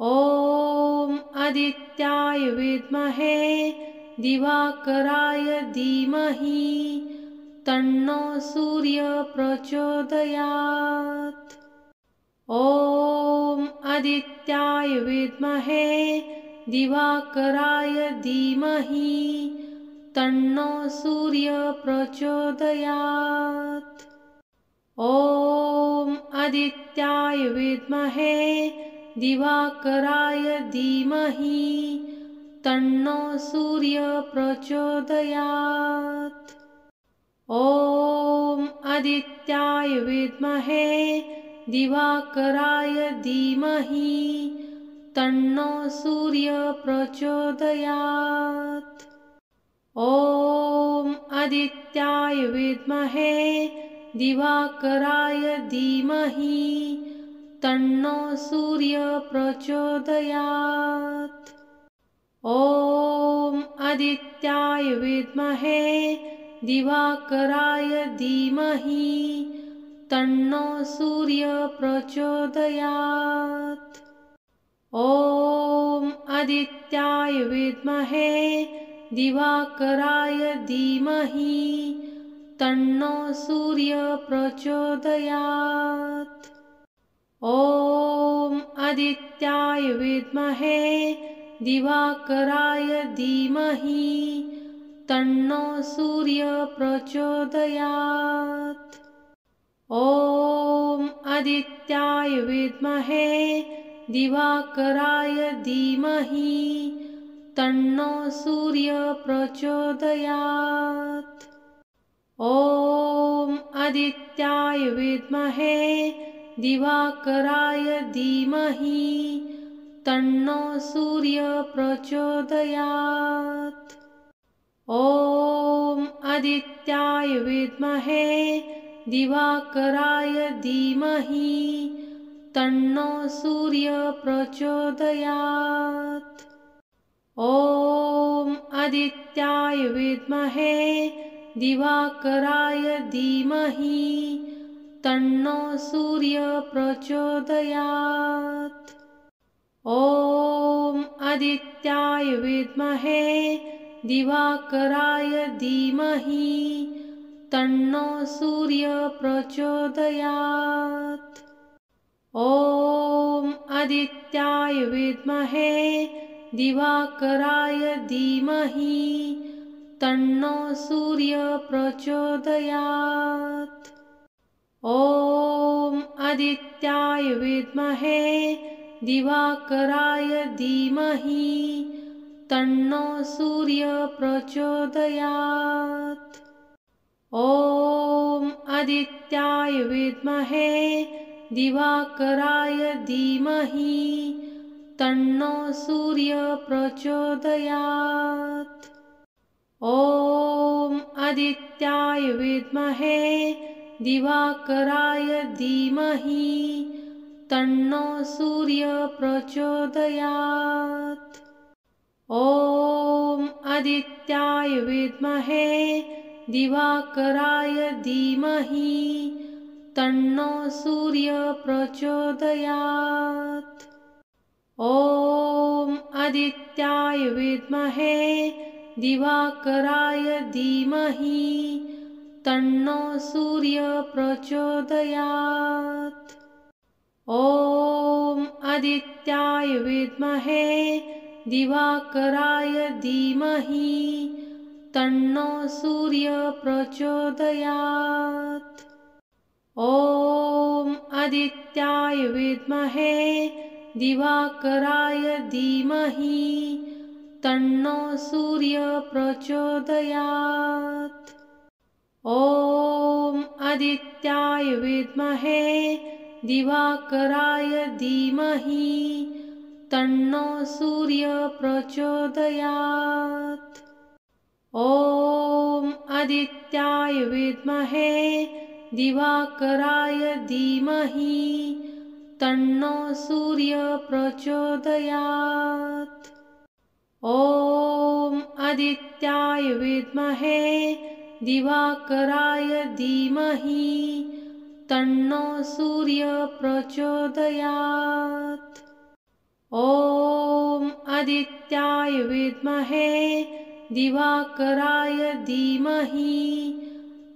ॐ आदित्याय विद्महे दिवाकराय धीमहि तन्नो सूर्यः प्रचोदयात्। ॐ आदित्याय विद्महे दिवाकराय धीमहि तन्नो सूर्यः प्रचोदयात्। ॐ आदित्याय विद्महे दिवाकराय धीमहि तन्नो सूर्यः प्रचोदयात्। ॐ आदित्याय विद्महे दिवाकराय धीमहि तन्नो सूर्यः प्रचोदयात्। ॐ आदित्याय विद्महे दिवाकराय धीमहि तन्नो सूर्यः प्रचोदयात्। ॐ आदित्याय विद्महे दिवाकराय धीमहि तन्नो सूर्यः प्रचोदयात्। ॐ आदित्याय विद्महे दिवाकराय धीमहि तन्नो सूर्यः प्रचोदयात्। ॐ आदित्याय विद्महे दिवाकराय धीमहि तन्नो सूर्यः प्रचोदयात्। ॐ आदित्याय विद्महे दिवाकराय धीमहि तन्नो सूर्यः प्रचोदयात्। ॐ आदित्याय विद्महे दिवाकराय धीमहि तन्नो सूर्यः प्रचोदयात्। ॐ आदित्याय विद्महे दिवाकराय धीमहि तन्नो सूर्यः प्रचोदयात्। ॐ आदित्याय विद्महे दिवाकराय धीमहि तन्नो सूर्यः प्रचोदयात्। ॐ आदित्याय विद्महे दिवाकराय धीमहि तन्नो सूर्यः प्रचोदयात्। ॐ आदित्याय विद्महे दिवाकराय धीमहि तन्नो सूर्यः प्रचोदयात्। ॐ आदित्याय विद्महे दिवाकराय धीमहि तन्नो सूर्यः प्रचोदयात्। ॐ आदित्याय विद्महे दिवाकराय धीमहि तन्नो सूर्यः प्रचोदयात्। ॐ आदित्याय विद्महे दिवाकराय धीमहि तन्नो सूर्यः प्रचोदयात्। ॐ आदित्याय विद्महे दिवाकराय धीमहि तन्नो सूर्यः प्रचोदयात्। ॐ आदित्याय विद्महे दिवाकराय धीमहि तन्नो सूर्यः प्रचोदयात्। ॐ आदित्याय विद्महे दिवाकराय धीमहि तन्नो सूर्यः प्रचोदयात्। ॐ आदित्याय विद्महे दिवाकराय धीमहि तन्नो सूर्यः प्रचोदयात्। ॐ आदित्याय विद्महे दिवाकराय धीमहि तन्नो सूर्यः प्रचोदयात्। ॐ आदित्याय विद्महे दिवाकराय धीमहि तन्नो सूर्यः प्रचोदयात्। ॐ आदित्याय विद्महे दिवाकराय धीमहि तन्नो सूर्यः प्रचोदयात्। ॐ आदित्याय विद्महे दिवाकराय धीमहि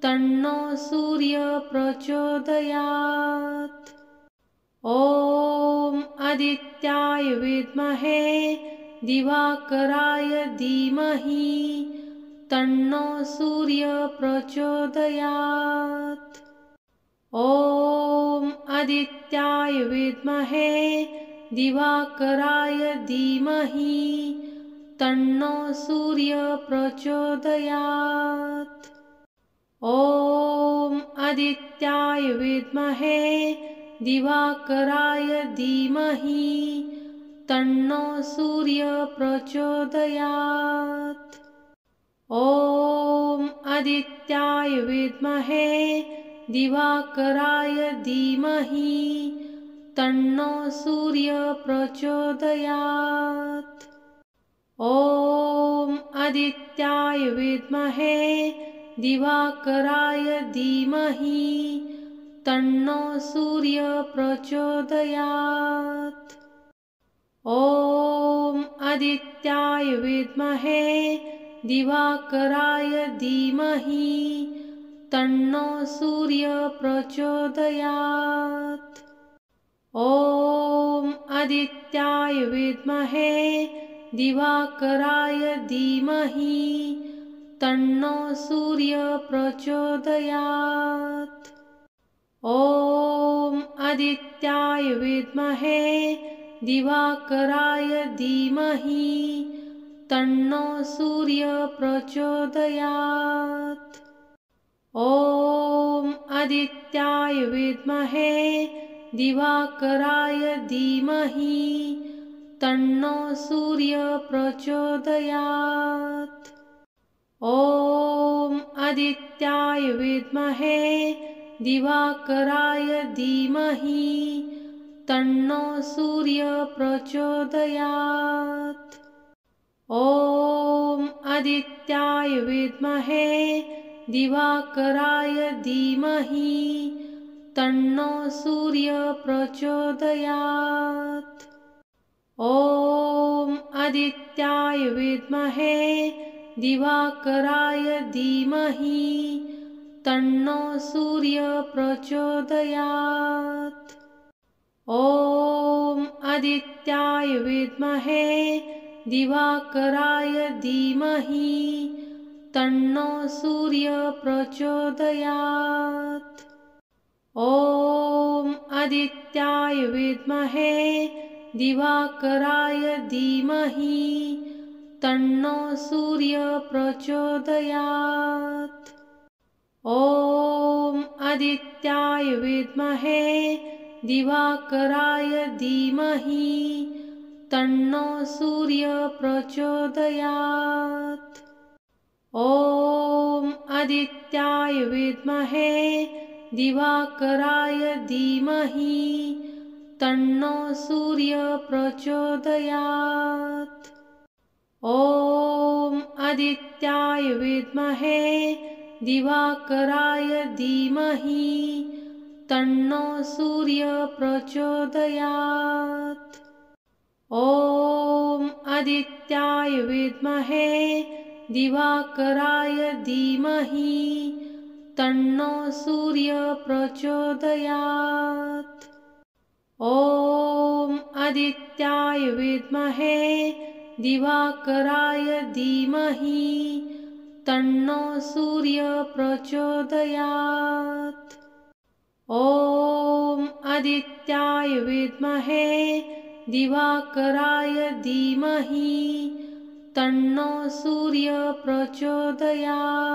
तन्नो सूर्यः प्रचोदयात्। ॐ आदित्याय विद्महे दिवाकराय धीमहि तन्नो सूर्यः प्रचोदयात्। ॐ आदित्याय विद्महे दिवाकराय धीमहि तन्नो सूर्यः प्रचोदयात्। ॐ आदित्याय विद्महे दिवाकराय धीमहि तन्नो सूर्यः प्रचोदयात्। ॐ आदित्याय विद्महे दिवाकराय धीमहि तन्नो सूर्यः प्रचोदयात्। ॐ आदित्याय विद्महे दिवाकराय धीमहि तन्नो सूर्यः प्रचोदयात्। ॐ आदित्याय विद्महे दिवाकराय धीमहि तन्नो सूर्यः प्रचोदयात्। ॐ आदित्याय विद्महे दिवाकराय धीमहि तन्नो सूर्यः प्रचोदयात्। ॐ आदित्याय विद्महे दिवाकराय धीमहि तन्नो सूर्यः प्रचोदयात्। ॐ आदित्याय विद्महे दिवाकराय धीमहि तन्नो सूर्यः प्रचोदयात्। ॐ आदित्याय विद्महे दिवाकराय धीमहि तन्नो सूर्यः प्रचोदयात्। ॐ आदित्याय विद्महे दिवाकराय धीमहि तन्नो सूर्यः प्रचोदयात्। ॐ आदित्याय विद्महे दिवाकराय धीमहि तन्नो सूर्यः प्रचोदयात्। ॐ आदित्याय विद्महे दिवाकराय धीमहि तन्नो सूर्यः प्रचोदयात्। ॐ आदित्याय विद्महे दिवाकराय धीमहि तन्नो सूर्यः प्रचोदयात्। ॐ आदित्याय विद्महे दिवाकराय धीमहि तन्नो सूर्यः प्रचोदयात्। ॐ आदित्याय विद्महे दिवाकराय धीमहि तन्नो सूर्यः प्रचोदयात्। ॐ आदित्याय विद्महे दिवाकराय धीमहि तन्नो सूर्यः प्रचोदयात्। ॐ आदित्याय विद्महे दिवाकराय धीमहि तन्नो सूर्यः प्रचोदयात्। ॐ आदित्याय विद्महे दिवाकराय धीमहि तन्नो सूर्यः प्रचोदयात्। ॐ आदित्याय विद्महे दिवाकराय धीमहि तन्नो सूर्यः प्रचोदयात्।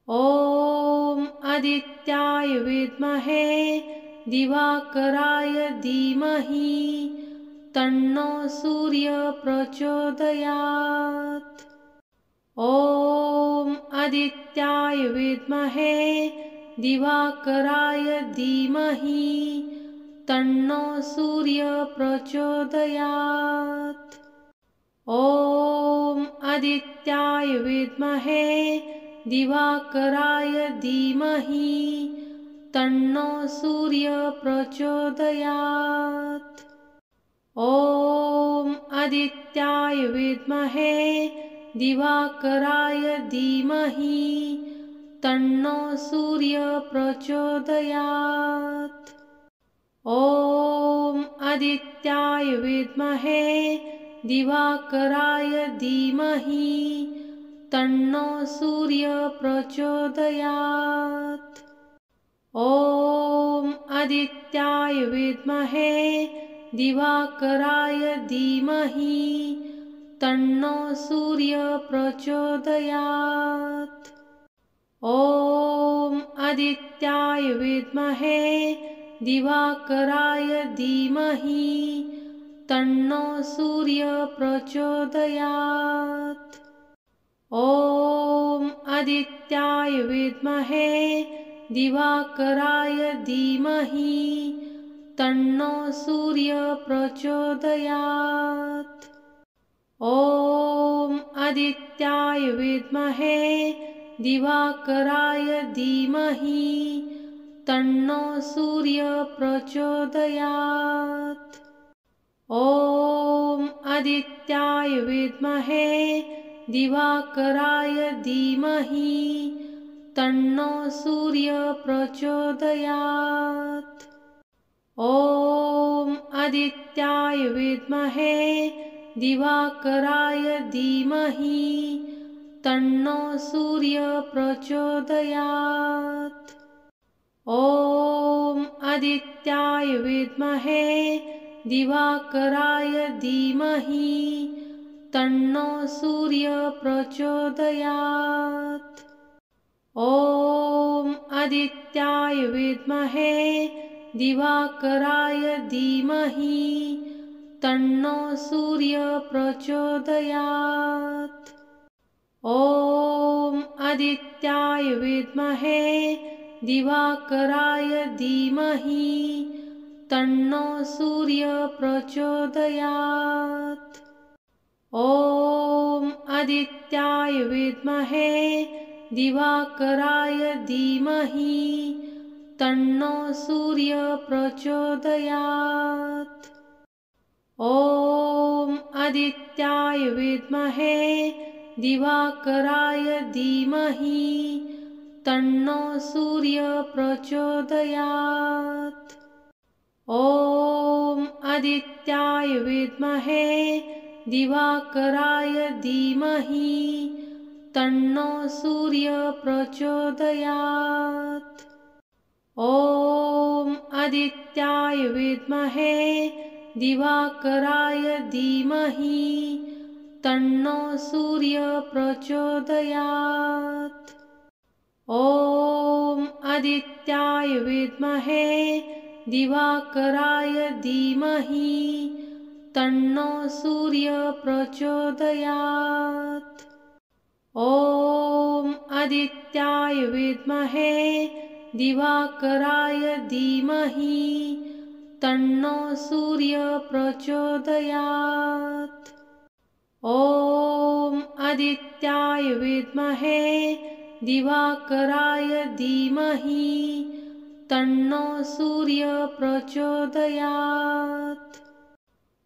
ॐ आदित्याय विद्महे दिवाकराय धीमहि तन्नो सूर्यः प्रचोदयात्। ॐ आदित्याय विद्महे दिवाकराय धीमहि तन्नो सूर्यः प्रचोदयात्। ॐ आदित्याय विद्महे दिवाकराय धीमहि तन्नो सूर्यः प्रचोदयात्। ॐ आदित्याय विद्महे दिवाकराय धीमहि तन्नो सूर्यः प्रचोदयात्। ॐ आदित्याय विद्महे दिवाकराय धीमहि तन्नो सूर्यः प्रचोदयात्। ॐ आदित्याय विद्महे दिवाकराय धीमहि तन्नो सूर्यः प्रचोदयात्। ॐ आदित्याय विद्महे दिवाकराय धीमहि तन्नो सूर्यः प्रचोदयात्। ॐ आदित्याय विद्महे दिवाकराय धीमहि तन्नो सूर्यः प्रचोदयात्। ॐ आदित्याय विद्महे दिवाकराय धीमहि तन्नो सूर्यः प्रचोदयात्। ॐ आदित्याय विद्महे दिवाकराय धीमहि तन्नो सूर्यः प्रचोदयात्। ॐ आदित्याय विद्महे दिवाकराय धीमहि तन्नो सूर्यः प्रचोदयात्। ॐ आदित्याय विद्महे दिवाकराय धीमहि तन्नो सूर्यः प्रचोदयात्। ॐ आदित्याय विद्महे दिवाकराय धीमहि तन्नो सूर्यः प्रचोदयात्। ॐ आदित्याय विद्महे दिवाकराय धीमहि तन्नो सूर्यः प्रचोदयात्। ॐ आदित्याय विद्महे दिवाकराय धीमहि तन्नो सूर्यः प्रचोदयात्। ॐ आदित्याय विद्महे दिवाकराय धीमहि तन्नो सूर्यः प्रचोदयात्। ॐ आदित्याय विद्महे दिवाकराय धीमहि तन्नो सूर्यः प्रचोदयात्। ॐ आदित्याय विद्महे दिवाकराय धीमहि तन्नो सूर्यः प्रचोदयात्। ॐ आदित्याय विद्महे दिवाकराय धीमहि तन्नो सूर्यः प्रचोदयात्। ॐ आदित्याय विद्महे दिवाकराय धीमहि तन्नो सूर्यः प्रचोदयात्। ॐ आदित्याय विद्महे दिवाकराय धीमहि तन्नो सूर्यः प्रचोदयात्।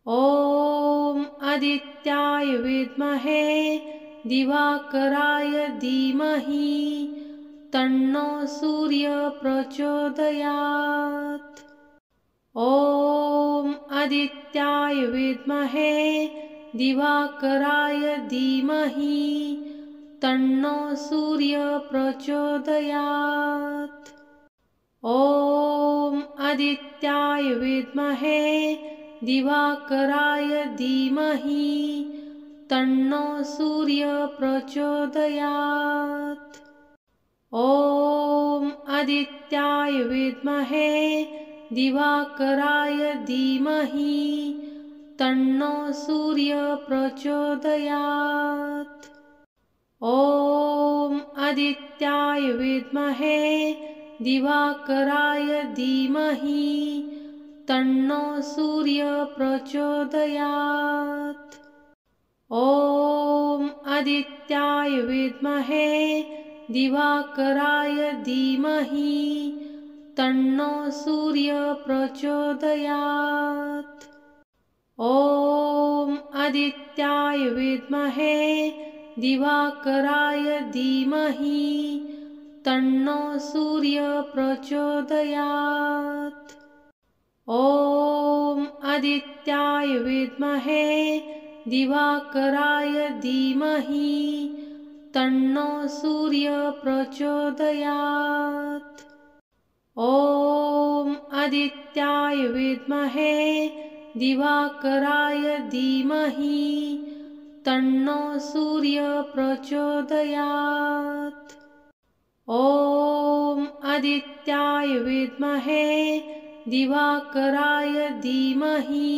ॐ आदित्याय विद्महे दिवाकराय धीमहि तन्नो सूर्यः प्रचोदयात्। ॐ आदित्याय विद्महे दिवाकराय धीमहि तन्नो सूर्यः प्रचोदयात्। ॐ आदित्याय विद्महे दिवाकराय धीमहि तन्नो सूर्यः प्रचोदयात्। ॐ आदित्याय विद्महे दिवाकराय धीमहि तन्नो सूर्यः प्रचोदयात्। ॐ आदित्याय विद्महे दिवाकराय धीमहि तन्नो सूर्यः प्रचोदयात्। ॐ आदित्याय विद्महे दिवाकराय धीमहि तन्नो सूर्यः प्रचोदयात्। ॐ आदित्याय विद्महे दिवाकराय धीमहि तन्नो सूर्यः प्रचोदयात्। ॐ आदित्याय विद्महे दिवाकराय धीमहि तन्नो सूर्यः प्रचोदयात्। ॐ आदित्याय विद्महे दिवाकराय धीमहि तन्नो सूर्यः प्रचोदयात्। ॐ आदित्याय विद्महे दिवाकराय धीमहि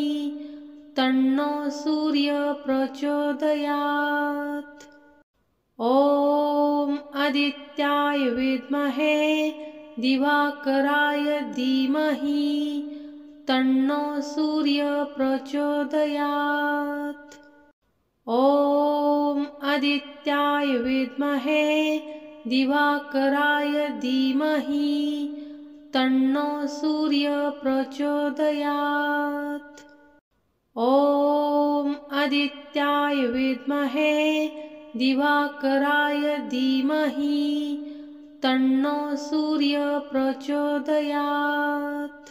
तन्नो सूर्यः प्रचोदयात्। ॐ आदित्याय विद्महे दिवाकराय धीमहि तन्नो सूर्यः प्रचोदयात्। ॐ आदित्याय विद्महे दिवाकराय धीमहि तन्नो सूर्यः प्रचोदयात्। ॐ आदित्याय विद्महे दिवाकराय धीमहि तन्नो सूर्यः प्रचोदयात्।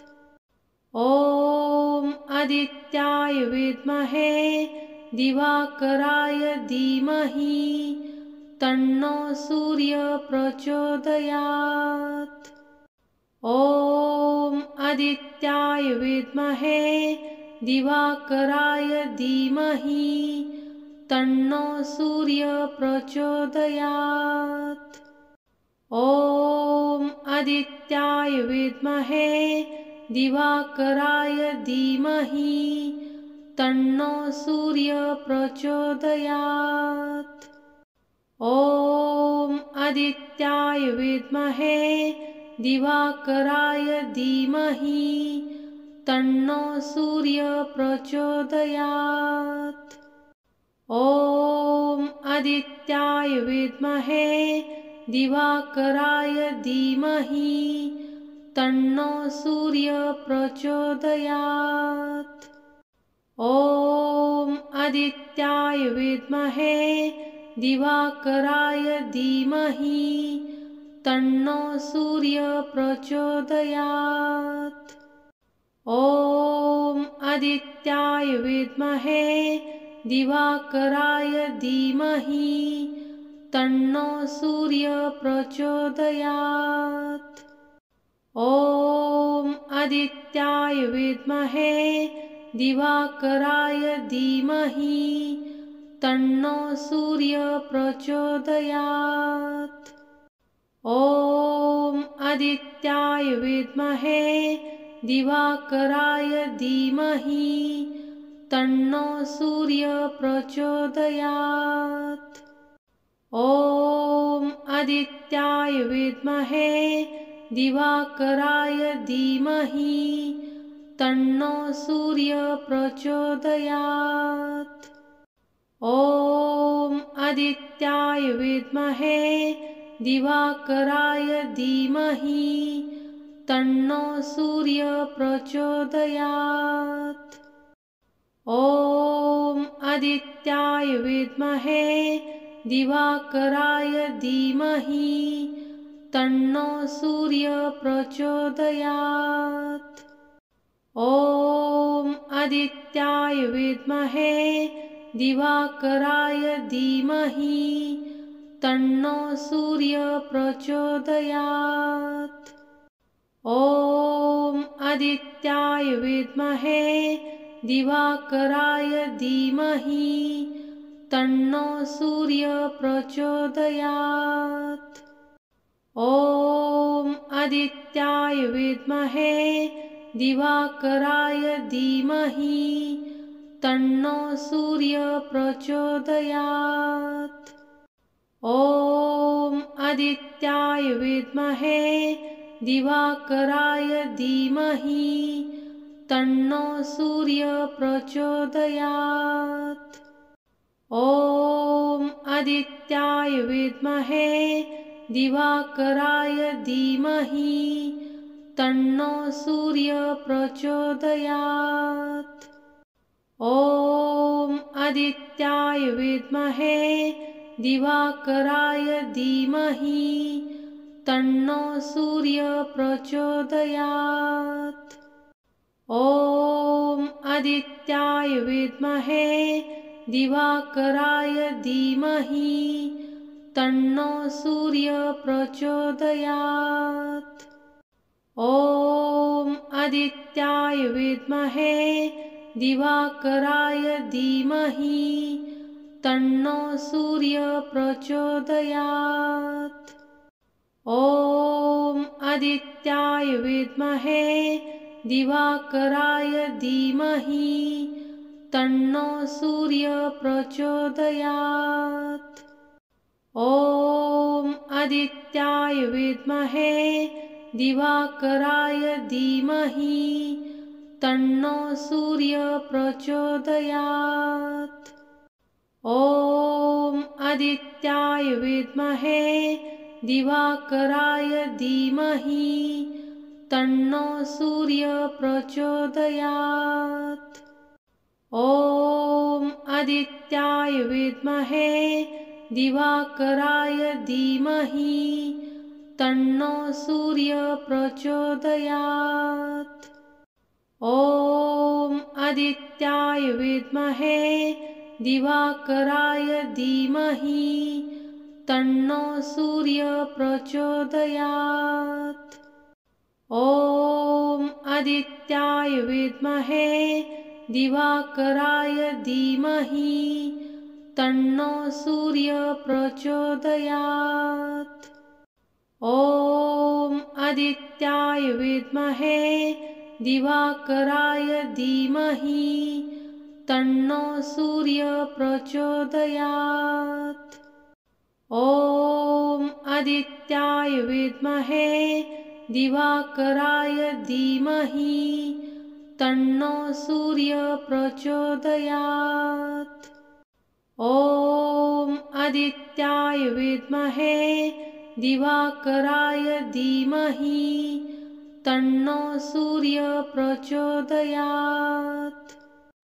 ॐ आदित्याय विद्महे दिवाकराय धीमहि तन्नो सूर्यः प्रचोदयात्। ॐ आदित्याय विद्महे दिवाकराय धीमहि तन्नो सूर्यः प्रचोदयात्। ॐ आदित्याय विद्महे दिवाकराय धीमहि तन्नो सूर्यः प्रचोदयात्। ॐ आदित्याय विद्महे दिवाकराय धीमहि तन्नो सूर्यः प्रचोदयात्। ॐ आदित्याय विद्महे दिवाकराय धीमहि तन्नो सूर्यः प्रचोदयात्। ॐ आदित्याय विद्महे दिवाकराय धीमहि तन्नो सूर्यः प्रचोदयात्। ॐ आदित्याय विद्महे दिवाकराय धीमहि तन्नो सूर्यः प्रचोदयात्। ॐ आदित्याय विद्महे दिवाकराय धीमहि तन्नो सूर्यः प्रचोदयात्। ॐ आदित्याय विद्महे दिवाकराय धीमहि तन्नो सूर्यः प्रचोदयात्। ॐ आदित्याय विद्महे दिवाकराय धीमहि तन्नो सूर्यः प्रचोदयात्। ॐ आदित्याय विद्महे दिवाकराय धीमहि तन्नो सूर्यः प्रचोदयात्। ॐ आदित्याय विद्महे दिवाकराय धीमहि तन्नो सूर्यः प्रचोदयात्। ॐ आदित्याय विद्महे दिवाकराय धीमहि तन्नो सूर्यः प्रचोदयात्। ॐ आदित्याय विद्महे दिवाकराय धीमहि तन्नो सूर्यः प्रचोदयात्। ॐ आदित्याय विद्महे दिवाकराय धीमहि तन्नो सूर्यः प्रचोदयात्। ॐ आदित्याय विद्महे दिवाकराय धीमहि तन्नो सूर्यः प्रचोदयात्। ॐ आदित्याय विद्महे दिवाकराय धीमहि तन्नो सूर्यः प्रचोदयात्। ॐ आदित्याय विद्महे दिवाकराय धीमहि तन्नो सूर्यः प्रचोदयात्। ॐ आदित्याय विद्महे दिवाकराय धीमहि तन्नो सूर्यः प्रचोदयात्। ॐ आदित्याय विद्महे दिवाकराय धीमहि तन्नो सूर्यः प्रचोदयात्। ॐ आदित्याय विद्महे दिवाकराय धीमहि तन्नो सूर्यः प्रचोदयात्। ॐ आदित्याय विद्महे दिवाकराय धीमहि तन्नो सूर्यः प्रचोदयात्। ॐ आदित्याय विद्महे दिवाकराय धीमहि तन्नो सूर्यः प्रचोदयात्। ॐ आदित्याय विद्महे दिवाकराय धीमहि तन्नो सूर्यः प्रचोदयात्। ॐ आदित्याय विद्महे दिवाकराय धीमहि तन्नो सूर्यः प्रचोदयात्। ॐ आदित्याय विद्महे दिवाकराय धीमहि तन्नो सूर्यः प्रचोदयात्। ॐ आदित्याय विद्महे दिवाकराय धीमहि तन्नो सूर्यः प्रचोदयात्। ॐ आदित्याय विद्महे दिवाकराय धीमहि तन्नो सूर्यः प्रचोदयात्। ॐ आदित्याय विद्महे दिवाकराय धीमहि तन्नो सूर्यः प्रचोदयात्।